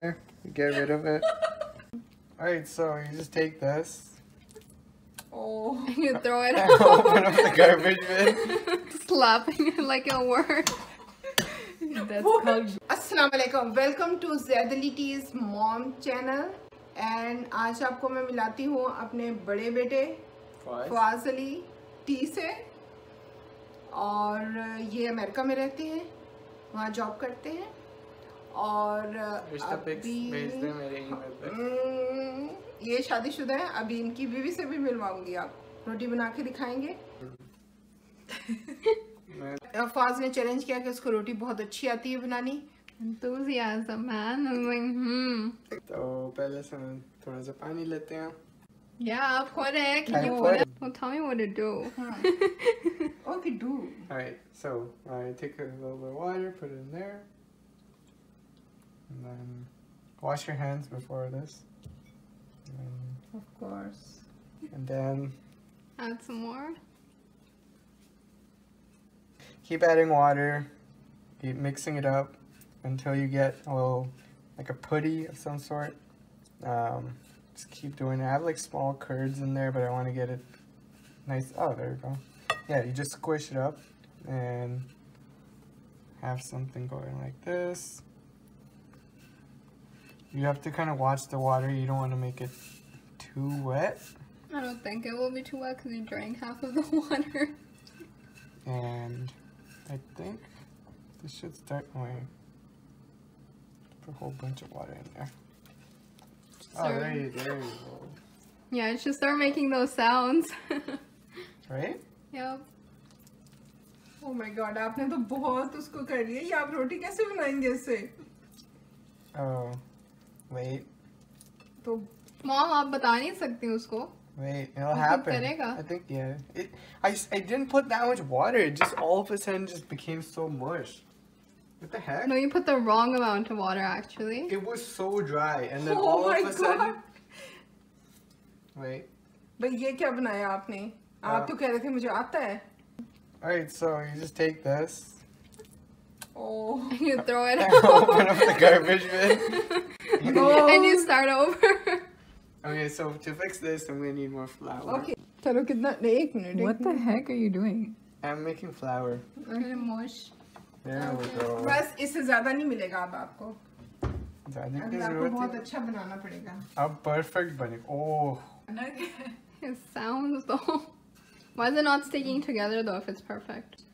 Get rid of it. Alright, so you just take this. Oh. And you throw it Open up the garbage bin. Slapping it like a word. That's called. Assalamualaikum. Welcome to Zaidalit's mom channel. And आज आपको मैं मिलाती हूँ अपने बड़े बेटे Fawaz Ali T से। और ये अमेरिका में रहते हैं, वहाँ जॉब करते हैं। और ये शादीशुदा है। अभी इनकी बीवी से भी मिलवाऊंगी, आप रोटी बना के दिखाएंगे। फवाज ने चैलेंज किया कि उसको रोटी बहुत अच्छी आती है बनानी। Enthusiasm, man. I'm like, तो पहले से थोड़ा सा पानी लेते हैं। Yeah, put it. Can you put it? Well, tell me what to do. Okay, do. Alright, so I take a little bit of water, put it in there. And then wash your hands before this. Of course. And then Add some more. keep adding water, keep mixing it up until you get a little, like a putty of some sort. Just keep doing it. I have like small curds in there, but I want to get it nice. Oh, there you go. Yeah, you just squish it up and have something going like this. You have to kind of watch the water. You don't want to make it too wet. I don't think it will be too wet because you drank half of the water. And I think this should start going. Put a whole bunch of water in there. Oh, there you go. Yeah, it should start making those sounds. Right? Yep. Oh my God, आपने तो बहुत उसको कर लिया। ये आप रोटी कैसे बनाएंगे इससे? Oh, wait. तो Mom, आप बता नहीं सकती उसको. Wait, it'll happen. करेगा. I think, yeah. I didn't put that much water. It just all of a sudden just became so mush. What the heck? No, you put the wrong amount of water actually. It was so dry, and then Oh all my of a sudden. God. Wait. भाई ये क्या बनाया आपने? आप तो कह रहे थे मुझे आता है। Alright, so you just take this. Oh. And you throw it Open up the garbage bin. No. and you start over. Okay, so to fix this, I'm gonna need more flour. Okay. चलो कितना? नहीं, एक minute. What the heck are you doing? I'm making flour. Mush. There we go. बस इससे ज़्यादा नहीं मिलेगा अब आपको। ज़्यादा की अभी आपको ज़रूरत बहुत है। अच्छा बनाना पड़ेगा। अब perfect बनेगा। Oh. It sounds though. Why is it not sticking together though if it's perfect?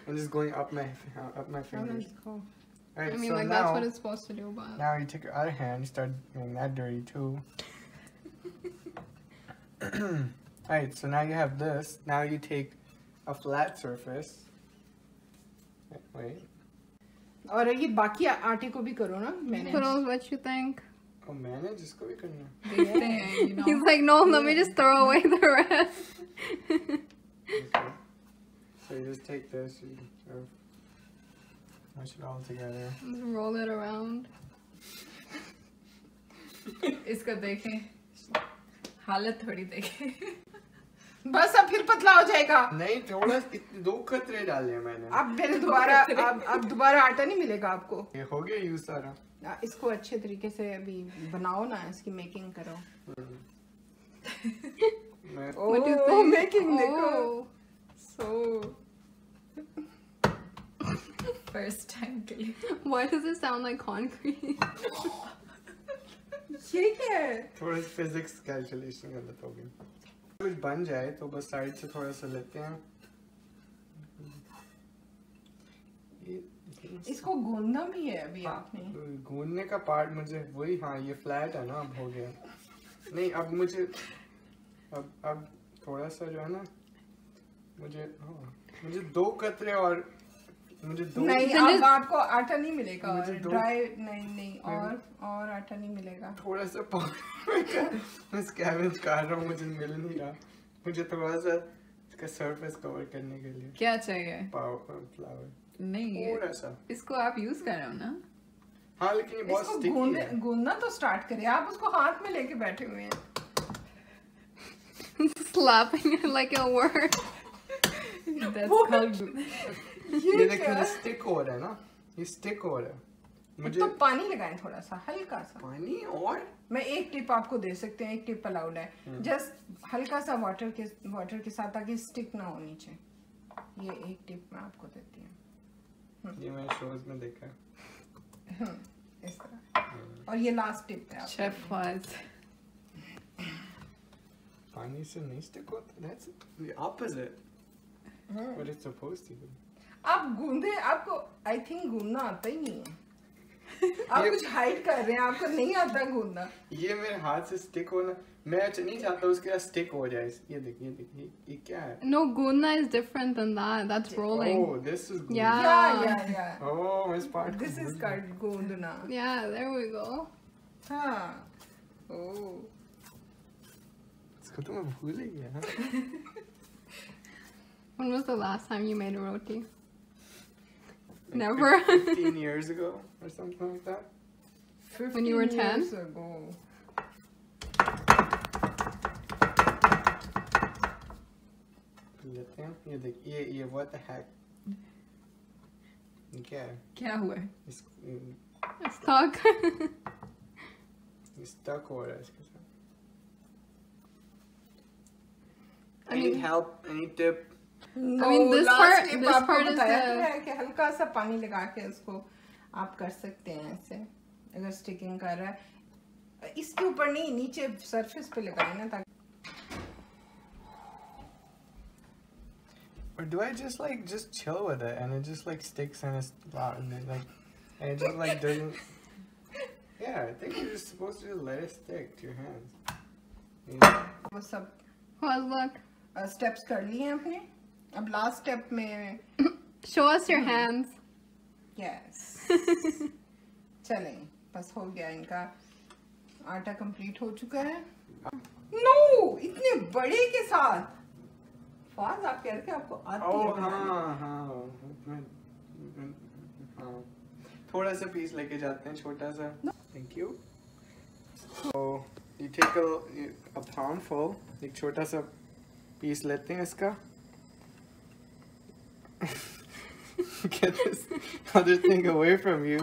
I'm just going up my fingers. Alright, I mean, so like now, that's what it's supposed to do, but now you take your other hand, you start getting that dirty too. Alright, so now you have this. Now you take a flat surface. Wait. और ये बाकी आटे को भी करो ना मैंने। who knows what you think? Oh, manage इसको भी करना। देखते हैं, you know. He's like, no, let me just throw away the rest. Okay. So you just take this, you sort of mush it all together. Just roll it around. इसका देखें, हालत थोड़ी देखें. बस अब फिर पतला हो जाएगा। नहीं, थोड़ा दो कतरे डाले मैंने। अब फिर दोबारा अब दोबारा आटा नहीं मिलेगा आपको। ये हो गया यूज सारा। इसको अच्छे तरीके से अभी बनाओ ना, इसकी मेकिंग करो। What do you think? Making देखो। Oh. So First time के लिए. Why does it sound like concrete? ये क्या है? थोड़ा फिजिक्स कैलकुलेशन गलत हो गई। कुछ बन जाए तो बस साइड से थोड़ा सा लेते हैं। इसको गूंदना भी है अभी आपने। गूंदने का पार्ट मुझे वही, हाँ ये फ्लैट है ना, अब हो गया। नहीं अब मुझे अब थोड़ा सा जो है ना, मुझे दो कतरे और मुझे दो नहीं, अब आपको आटा नहीं मिलेगा और मुझे ड्राई नहीं और आटा नहीं मिलेगा। थोड़ा सा मैं स्कैवेंज कर रहा हूँ, मुझे मिल नहीं रहा। मुझे थोड़ा सा इसका सरफेस कवर करने के लिए क्या चाहिए? फ्लावर नहीं, थोड़ा सा। इसको आप यूज कर रहे हो ना? हाँ लेकिन ये बहुत स्टिकी है। गूंदना तो स्टार्ट करिए, आप उसको हाथ में लेके बैठे हुए हैं। Slapping it like a word. That's called. ये देखिए स्टिक हो रहा है ना, ये स्टिक हो रहा है। मुझे तो पानी लगाएं थोड़ा सा, हल्का सा पानी। और मैं एक टिप आपको दे सकते हैं, एक टिप अलाउड है, जस्ट हल्का सा वाटर के साथ, ताकि स्टिक ना हो नीचे। ये एक टिप मैं आपको देती हूँ, ये मैंने शोज में देखा है। इस तरह। और ये लास्ट टिप है शेफ वाज पानी से नहीं स्टिक होता, that's the opposite what it's supposed to do। आप गूंदे, आपको आई थिंक गूंदना आता ही नहीं है। आप कुछ हाइड कर रहे हैं, आपको नहीं आता गूंदना। ये मेरे हाथ से स्टिक होना, मैं नहीं चाहता उसके साथ स्टिक हो जाए। ये देखिए ये क्या है? No, guna is different than that. That's rolling. Oh, this is good। Yeah. Oh, this part। This is called गूंदना। Yeah, there we go. हाँ। Oh। इसको तो मैं भूल ही गया। When was the last time you made a roti? Like Never. 15 years ago or something like that। When you were 15 10? years ago। लेते हैं। ये देखिए ये what the heck? ये क्या है? क्या हुआ है? It's stuck. ये stuck हो रहा है इसके साथ। I Any mean- help? Any tip? No, I mean, this last part- tip this आपको part is बताया the- तो है कि हल्का सा पानी लगा के उसको आप कर सकते हैं ऐसे, अगर स्टिकिंग कर रहा है। इसके ऊपर नहीं, नीचे सरफेस पे लगाए ना, ताकि Or do I just chill with it and it just like sticks and it's and it just like doesn't? Yeah, I think you're just supposed to just let it stick to your hands। Yeah। वो सब Well, look. Steps कर लिए हैं अपने। अब last step में Show us your hands. Yes चलें, बस हो गया, इनका आटा कंप्लीट हो चुका है। नो, इतने बड़े के साथ फाज आप कह रहे थे आपको आती है Oh बनानी। हाँ। थोड़ा सा पीस लेके जाते हैं, छोटा सा। Thank you। So you take a palm full, एक छोटा सा पीस लेते हैं इसका। Get this other thing away from you।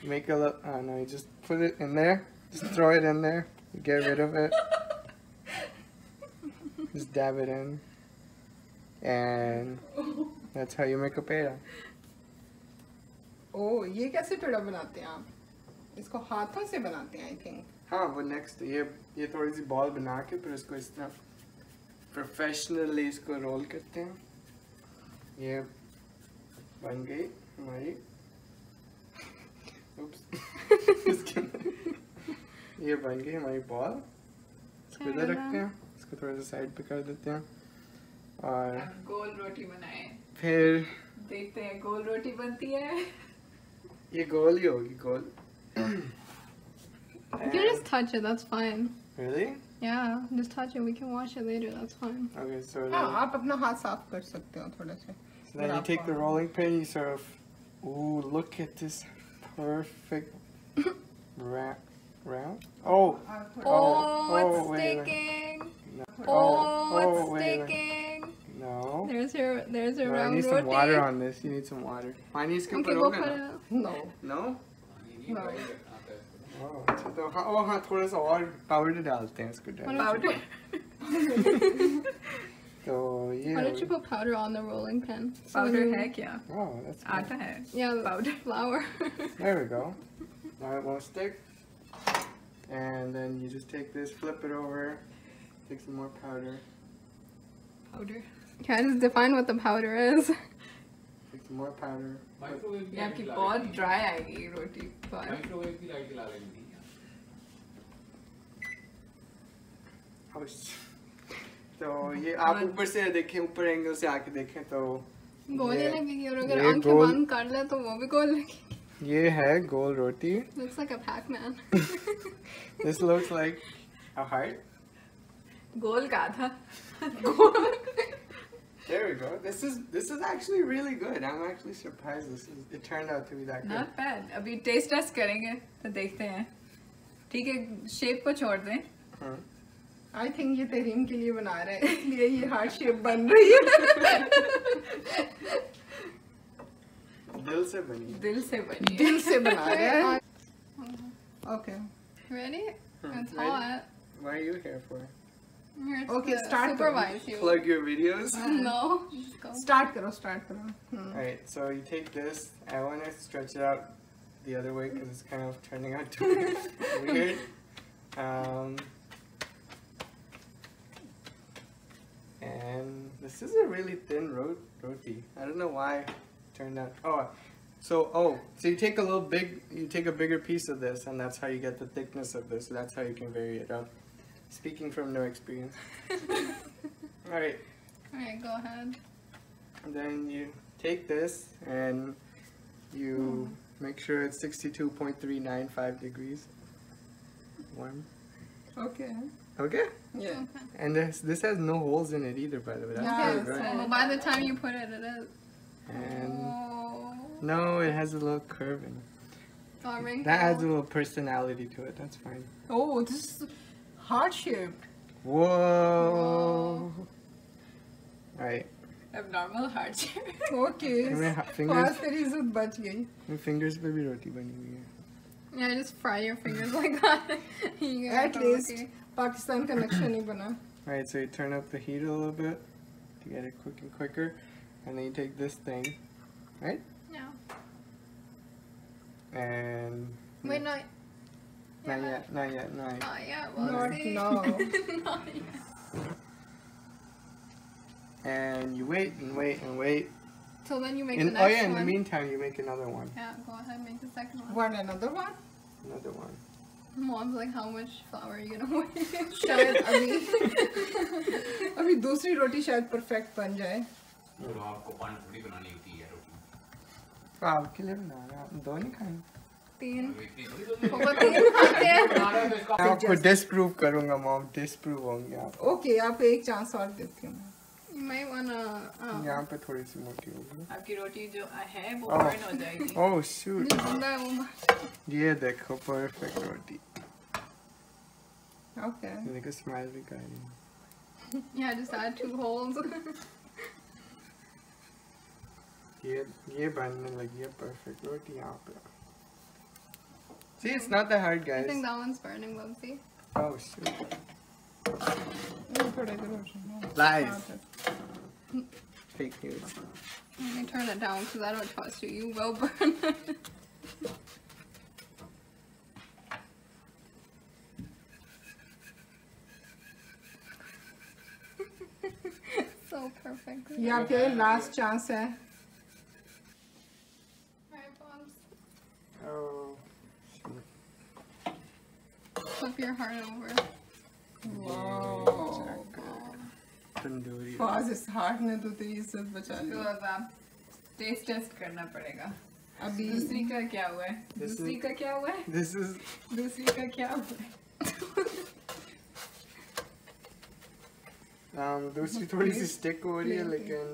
Make a little, oh no, you just put it in there. Just throw it in there. Get rid of it. Just dab it in. And that's how you make a peda। ओ, ये कैसे पेड़ा बनाते हैं आप? इसको हाथों से बनाते हैं आई थिंक। हाँ, वो नेक्स्ट ये थोड़ी सी बॉल बना के फिर इसको इस तरह प्रोफेशनली इसको रोल करते हैं। ये बन गई हमारी। इसके अंदर ये बन गई हमारी बॉल। इसको इधर रखते हैं, इसको थोड़ा सा साइड पे कर देते हैं और गोल रोटी बनाए, फिर देखते हैं गोल रोटी बनती है। ये गोल ही होगी, गोल। You can just touch it. That's fine. Really? Yeah, just touch it. We can wash it later. That's fine. Okay, so हाँ, then, आप अपना हाथ साफ कर सकते हो थोड़ा सा। so then you take the rolling pin, you sort of, ooh, look at this perfect round. Oh, Oh, it's wait, wait. sticking. No. Oh, it's wait, wait. sticking. No. There's your No, I round need some roti. water on this. You need some water. पानी इसके Okay, ऊपर go होगा put ना? it. No No? No Oh, अच्छा तो हाँ थोड़ा सा और पाउडर डालते हैं इसको डाल। पाउडर तो ये Why don't you put powder on the rolling pin? So powder when है you- क्या? Oh, that's good. आटा है। Yeah, Powder. flour. There we go. Now it won't stick. And then you just take this, flip it over, take some more powder, powder Can I just define what the powder is? take some more powder. Microwave की ये आपकी light बहुत जला dry आएगी रोटी पर। लेंगी। Microwave की light जला लेंगी। Oh, तो ये आप ऊपर से देखें, ऊपर एंगल से आके देखें तो गोले ये- लगेगी और अगर ये आंखें गोल- बंद कर ले तो वो भी गोल लगेगी. ये है गोल रोटी. Looks like a Pac-Man. This looks like a heart. गोल का था। There we go. This is actually really good. I'm actually surprised it turned out to be that good. Not bad. अभी टेस्ट टेस्ट करेंगे तो देखते हैं. ठीक है, shape को छोड़ दें. हाँ. आई थिंक ये तहरीम के लिए बना रहा है, इसलिए ये हार्ट शेप बन रही है. दिल से बनी है। दिल से बनी है। दिल से बना रहा है। Okay. Ready? It's Ready? hot. Why are you here for? Here to Okay, start supervise you. Plug your videos. No. Just go. Start करो, start करो. Alright, so you take this. I want to stretch it out the other way because it's kind of turning out to be weird. And this is a really thin roti. I don't know why it turned out. So you take a bigger piece of this, and that's how you get the thickness of this. So that's how you can vary it up. Speaking from no experience. Alright. Alright, go ahead. And then you take this and you make sure it's 62.395 degrees. Warm. Okay. Okay? Yeah. And this has no holes in it either, by the way. That's Yeah, really good. so- Well, by the time you put it, it is. And Oh. no, it has a little curve in it. Oh, wrinkle. That adds a little personality to it. That's fine. Oh, this is heart shaped. Whoa. Alright. Abnormal heart shape. Okay. मेरे पास fingers तेरी इज्जत बच गई. मेरे fingers पे भी रोटी बनी हुई है. Yeah, just fry your fingers like that. You get At the least roti. Pakistan का नक्शा नहीं बना. Alright, so you turn up the heat a little bit to get it cooking quicker. And then you take this thing, right? Yeah. And Wait, no. not yet. Oh, yeah, well, Not see. now. Not yet. And you wait and wait and wait. So then you make In, the next in the one. meantime, you make another one. Yeah, go ahead, make the second one. One another one. Another one. Mom's like, how much flour are you gonna waste? शायद अभी दूसरी रोटी शायद perfect बन जाए. तो आपको पान पूरी बनानी होती है रोटी। तो आपके लिए बना रहा हूँ. दो नहीं खाएंगे. तीन. तो इतनी थोड़ी जल्दी वो तीन खाते हैं. बना रहे हो तो इसका मैं आपको disprove करूँगा, mom. Disprove होंगे आप. Okay, आप एक चांस और देती हूँ. You might wanna. यहाँ पे थोड़ी सी मोटी होगी. आपकी रोटी जो है वो Oh. burn हो जाएगी. Oh shoot. Just do that one. ये देखो perfect रोटी. Okay. ये देखो smile भी कर रही है. Yeah, just add 2 holes. ये बनने लगी है perfect रोटी यहाँ पे. See, it's not that hard, I guys. think that one's burning, Bubsy. Oh shoot. थोड़ा इधर हो जाए. Lies. Fake news. Let me turn it down because I don't trust you. You will burn it. So perfect. ये आपके last chance है. Alright, Bubs. Oh. Flip your heart over. Wow. Tandoori. Faz इस heart ने तो तेरी इज्जत बचा तो ली. अब आप टेस्ट टेस्ट करना पड़ेगा. अभी दूसरी का क्या हुआ है? This दूसरी is- का क्या हुआ है? This is दूसरी का क्या हुआ है? दूसरी थोड़ी सी stick हो रही है लेकिन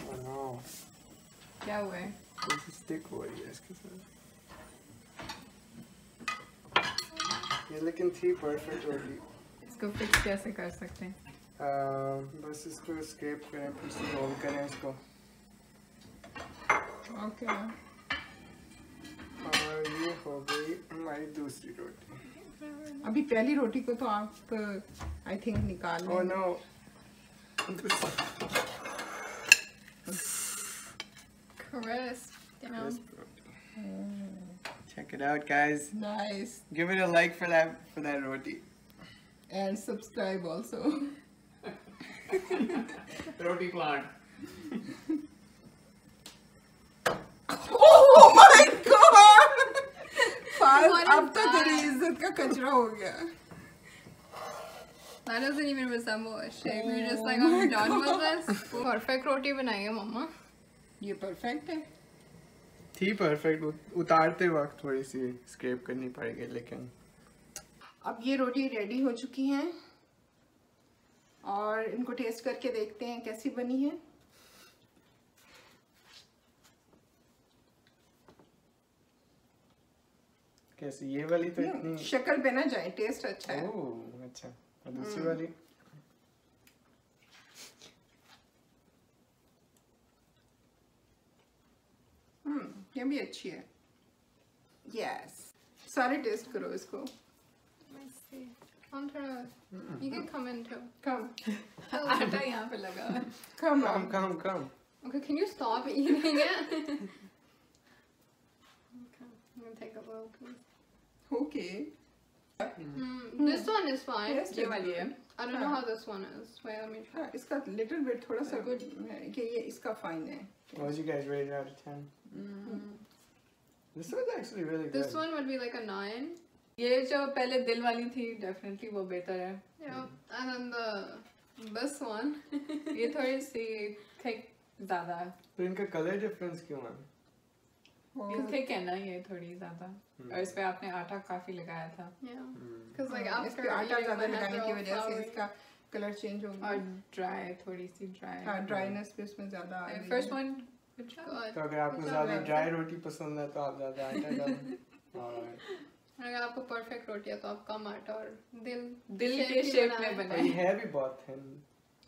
oh no. क्या हुआ है? थोड़ी सी stick हो रही है इसके साथ. ये लेकिन थी perfect रोटी. इसको फिक्स कैसे कर सकते हैं? बस इसको स्क्रैप करें फिर से रोल करें इसको ओके. और ये हो गई हमारी दूसरी रोटी. अभी पहली रोटी को तो आप आई थिंक निकाल Oh लें. no. Crisp. Damn. Crisp roti. Check it out, guys. Nice. Give it a like for that roti. And subscribe also. Roti plant. Oh my god! Faz, What is अब तो that? तेरी इज्जत का कचरा हो गया. That doesn't even resemble a shape. You're just like, Oh my I'm done with this. Perfect roti बनाई है मम्मा. ये परफेक्ट है. थी परफेक्ट. उतारते वक्त थोड़ी सी स्क्रैप करनी पड़ेगी लेकिन अब ये रोटी रेडी हो चुकी हैं और इनको टेस्ट करके देखते हैं कैसी बनी है. कैसी ये वाली तो इतनी शक्ल पे ना जाए, टेस्ट अच्छा है. ओह अच्छा. और दूसरी वाली भी अच्छी है। यस, सारे टेस्ट करो इसको। Let's see. I'm trying to. You can come in too. कम आटा यहाँ पे लगा हुआ है। कम Come. Okay, can you stop eating it? Okay, I'm gonna take a little piece. Okay. This one is fine. Yes, ये वाली है। I don't know how this one is. Wait, let me try. हाँ, इसका little bit थोड़ा सा good है कि ये इसका फाइन है। What would you guys rate it out of 10? This one's actually really good. This one would be like a 9. ये जो पहले दिल वाली थी डेफिनेटली वो बेहतर है। Yeah. And then this one. ये थोड़ी सी थिक ज्यादा है। तो इनका कलर डिफरेंस क्यों है? ये थिक है ना ये थोड़ी ज्यादा। और इस पे आपने आटा काफी लगाया था। Yeah. Because like इस after पे आटा eating ज्यादा my लगाने hands की are all वजह से floury. इसका कलर चेंज हो और गया। ड्राई थोड़ी सी ड्राई। हाँ, ड्राइनेस भी इसमें ज्यादा आ गई। First one Good. तो अगर आपको ज्यादा ड्राई रोटी पसंद है तो आप ज्यादा आटा डालें। Alright. अगर आपको परफेक्ट रोटी है तो आप कम आटा और दिल के शेप में और ये बनाए। है भी बहुत thin.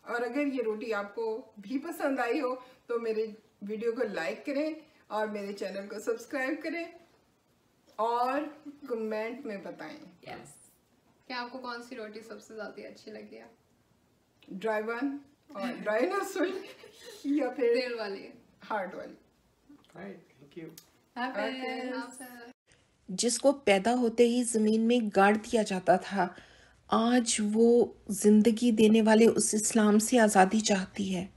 और अगर ये रोटी आपको भी पसंद आई हो तो मेरे वीडियो को लाइक करें और मेरे चैनल को सब्सक्राइब करें और कमेंट में बताएं यस। क्या आपको कौन सी रोटी सबसे ज्यादा अच्छी लगी है? ड्राई वन और ड्राई नसुल या फिर दिल वाली। हार्ड वाली। Alright, thank you. आपसे जिसको पैदा होते ही ज़मीन में गाड़ दिया जाता था, आज वो ज़िंदगी देने वाले उस इस्लाम से आज़ादी चाहती है।